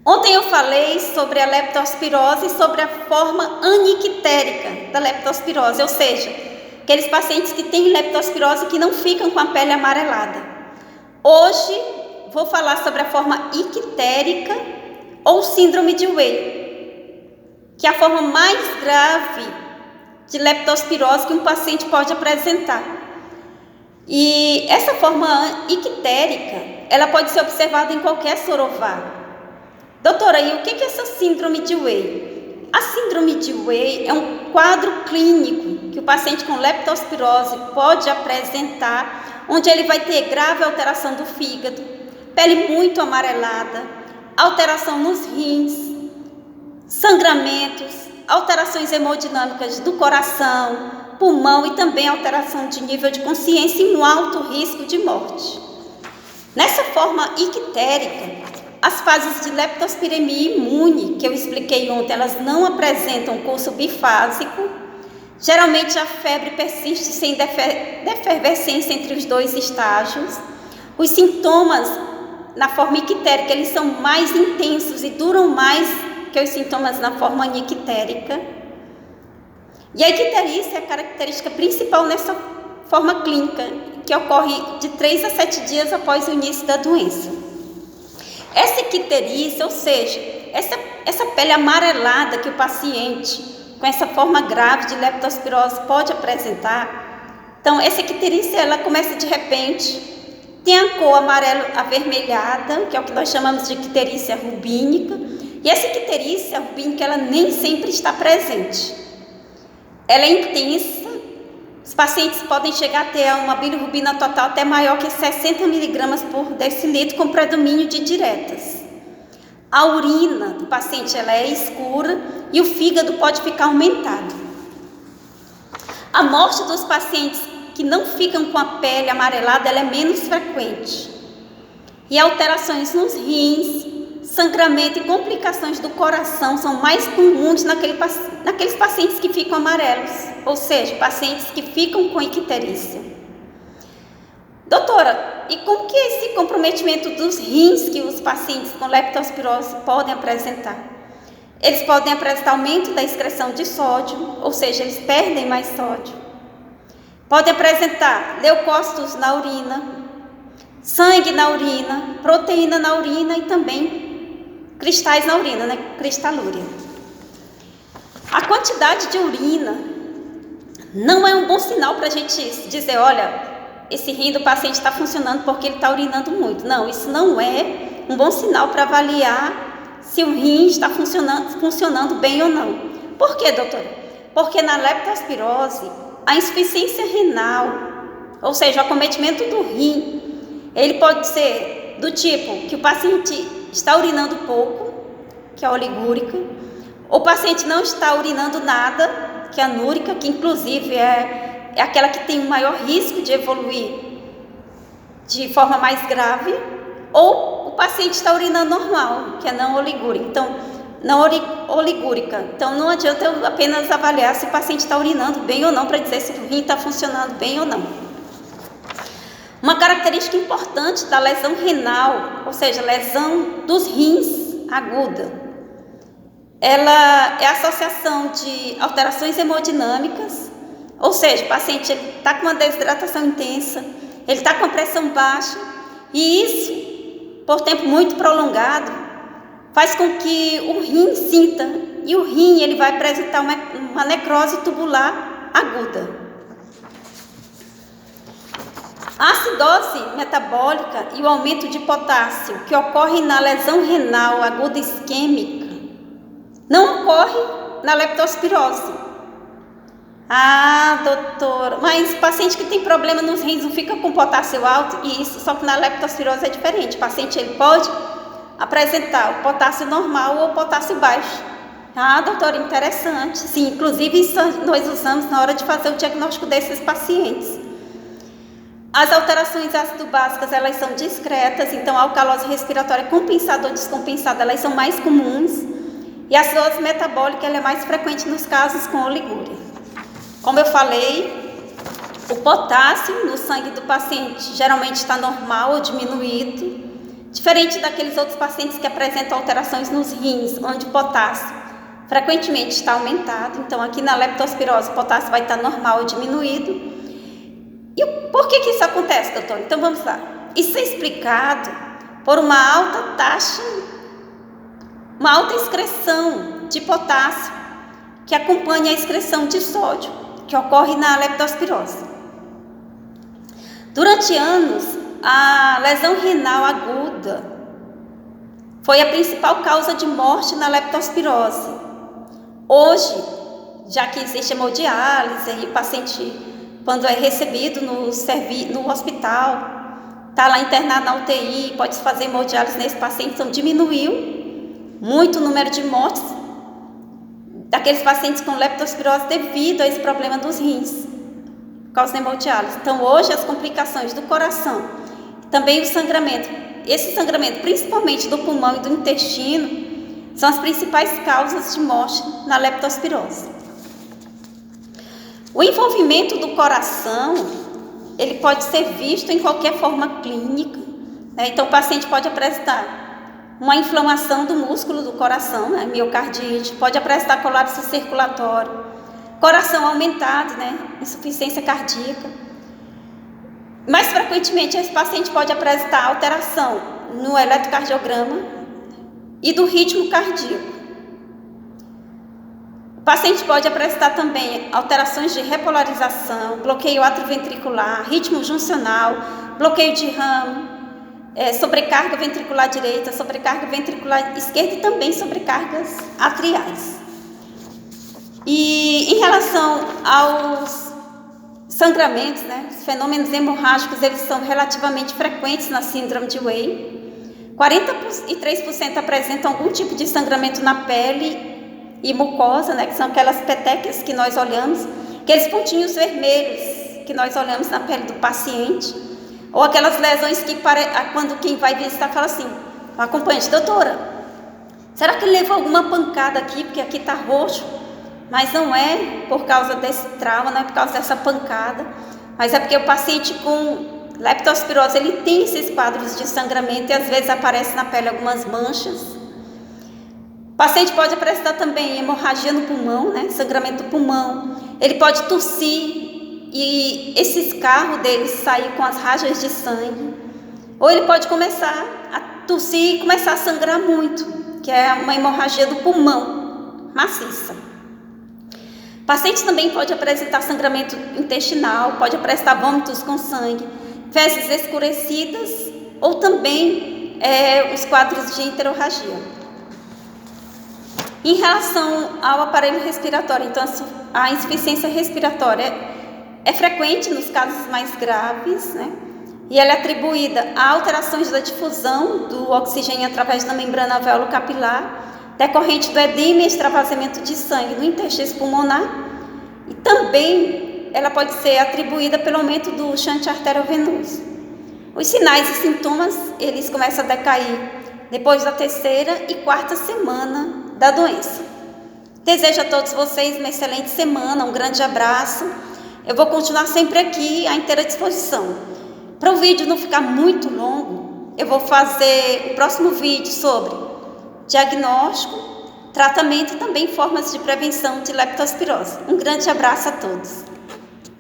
Ontem eu falei sobre a leptospirose e sobre a forma anictérica da leptospirose, ou seja, aqueles pacientes que têm leptospirose que não ficam com a pele amarelada. Hoje vou falar sobre a forma ictérica ou síndrome de Weyl, que é a forma mais grave de leptospirose que um paciente pode apresentar. E essa forma ictérica, ela pode ser observada em qualquer sorovar. Doutora, e o que é essa síndrome de Weyl? A síndrome de Weyl é um quadro clínico que o paciente com leptospirose pode apresentar, onde ele vai ter grave alteração do fígado, pele muito amarelada, alteração nos rins, sangramentos, alterações hemodinâmicas do coração, pulmão e também alteração de nível de consciência e um alto risco de morte. Nessa forma ictérica, as fases de leptospiremia imune, que eu expliquei ontem, elas não apresentam curso bifásico. Geralmente a febre persiste sem defervescência entre os dois estágios. Os sintomas na forma ictérica, eles são mais intensos e duram mais que os sintomas na forma anictérica. E a icterícia é a característica principal nessa forma clínica, que ocorre de 3 a 7 dias após o início da doença. Essa icterícia, ou seja, essa pele amarelada que o paciente com essa forma grave de leptospirose pode apresentar, então essa icterícia ela começa de repente, tem a cor amarelo avermelhada, que é o que nós chamamos de icterícia rubínica, e essa icterícia rubínica ela nem sempre está presente. Ela é intensa, os pacientes podem chegar a ter uma bilirrubina total até maior que 60 mg por decilitro, com predomínio de diretas. A urina do paciente ela é escura e o fígado pode ficar aumentado. A morte dos pacientes que não ficam com a pele amarelada ela é menos frequente. E alterações nos rins, sangramento e complicações do coração são mais comuns naqueles pacientes que ficam amarelos, ou seja, pacientes que ficam com icterícia. Doutora, e como que é esse comprometimento dos rins que os pacientes com leptospirose podem apresentar? Eles podem apresentar aumento da excreção de sódio, ou seja, eles perdem mais sódio. Podem apresentar leucócitos na urina, sangue na urina, proteína na urina e também cristais na urina, né? Cristalúria. A quantidade de urina não é um bom sinal para a gente dizer, olha, esse rim do paciente está funcionando porque ele está urinando muito. Não, isso não é um bom sinal para avaliar se o rim está funcionando bem ou não. Por quê, doutora? Porque na leptospirose, a insuficiência renal, ou seja, o acometimento do rim, ele pode ser do tipo que o paciente está urinando pouco, que é a oligúrica, o paciente não está urinando nada, que é a anúrica, que inclusive é aquela que tem o maior risco de evoluir de forma mais grave, ou o paciente está urinando normal, que é não oligúrica. Então, não oligúrica. Então, não adianta eu apenas avaliar se o paciente está urinando bem ou não, para dizer se o rim está funcionando bem ou não. Uma característica importante da lesão renal, ou seja, lesão dos rins aguda, ela é a associação de alterações hemodinâmicas, ou seja, o paciente está com uma desidratação intensa, ele está com a pressão baixa, e isso, por tempo muito prolongado, faz com que o rim sinta, e o rim ele vai apresentar uma necrose tubular aguda. A acidose metabólica e o aumento de potássio que ocorre na lesão renal aguda isquêmica não ocorre na leptospirose. Ah, doutora, mas paciente que tem problema nos rins não fica com potássio alto? Isso, só que na leptospirose é diferente. O paciente ele pode apresentar o potássio normal ou o potássio baixo. Ah, doutora, interessante. Sim, inclusive isso nós usamos na hora de fazer o diagnóstico desses pacientes. As alterações ácido-básicas, elas são discretas, então a alcalose respiratória compensada ou descompensada, elas são mais comuns. E a acidose metabólica, ela é mais frequente nos casos com oligúria. Como eu falei, o potássio no sangue do paciente geralmente está normal ou diminuído. Diferente daqueles outros pacientes que apresentam alterações nos rins, onde o potássio frequentemente está aumentado. Então, aqui na leptospirose, o potássio vai estar normal ou diminuído. E por que isso acontece, doutor? Então, vamos lá. Isso é explicado por uma alta excreção de potássio que acompanha a excreção de sódio, que ocorre na leptospirose. Durante anos, a lesão renal aguda foi a principal causa de morte na leptospirose. Hoje, já que existe hemodiálise e o paciente, quando é recebido no hospital, está lá internado na UTI, pode fazer hemodiálise nesse paciente, então diminuiu muito o número de mortes daqueles pacientes com leptospirose devido a esse problema dos rins, por causa da hemodiálise. Então, hoje, as complicações do coração, também o sangramento, esse sangramento, principalmente do pulmão e do intestino, são as principais causas de morte na leptospirose. O envolvimento do coração, ele pode ser visto em qualquer forma clínica, né? Então, o paciente pode apresentar uma inflamação do músculo do coração, né? Miocardite, pode apresentar colapso circulatório, coração aumentado, né? Insuficiência cardíaca. Mais frequentemente, esse paciente pode apresentar alteração no eletrocardiograma e do ritmo cardíaco. O paciente pode apresentar também alterações de repolarização, bloqueio atrioventricular, ritmo juncional, bloqueio de ramo, sobrecarga ventricular direita, sobrecarga ventricular esquerda e também sobrecargas atriais. E em relação aos sangramentos, né, os fenômenos hemorrágicos, eles são relativamente frequentes na síndrome de Weyl. 43% apresentam algum tipo de sangramento na pele e mucosa, né, que são aquelas petequias que nós olhamos, aqueles pontinhos vermelhos que nós olhamos na pele do paciente, ou aquelas lesões que quando quem vai visitar fala assim, o acompanhante, doutora, será que ele levou alguma pancada aqui, porque aqui está roxo? Mas não é por causa desse trauma, não é por causa dessa pancada, mas é porque o paciente com leptospirose, ele tem esses quadros de sangramento e às vezes aparece na pele algumas manchas. O paciente pode apresentar também hemorragia no pulmão, né? Sangramento do pulmão. Ele pode tossir e esse escarro dele sair com as rajas de sangue. Ou ele pode começar a tossir e começar a sangrar muito, que é uma hemorragia do pulmão maciça. O paciente também pode apresentar sangramento intestinal, pode apresentar vômitos com sangue, fezes escurecidas ou também os quadros de enterorragia. Em relação ao aparelho respiratório, então a insuficiência respiratória é frequente nos casos mais graves, né? E ela é atribuída a alterações da difusão do oxigênio através da membrana alveolo-capilar, decorrente do edema e extravasamento de sangue no intestino pulmonar, e também ela pode ser atribuída pelo aumento do shunt arteriovenoso. Os sinais e sintomas, eles começam a decair depois da 3ª e 4ª semana da doença. Desejo a todos vocês uma excelente semana, um grande abraço. Eu vou continuar sempre aqui à inteira disposição. Para o vídeo não ficar muito longo, eu vou fazer o próximo vídeo sobre diagnóstico, tratamento e também formas de prevenção de leptospirose. Um grande abraço a todos.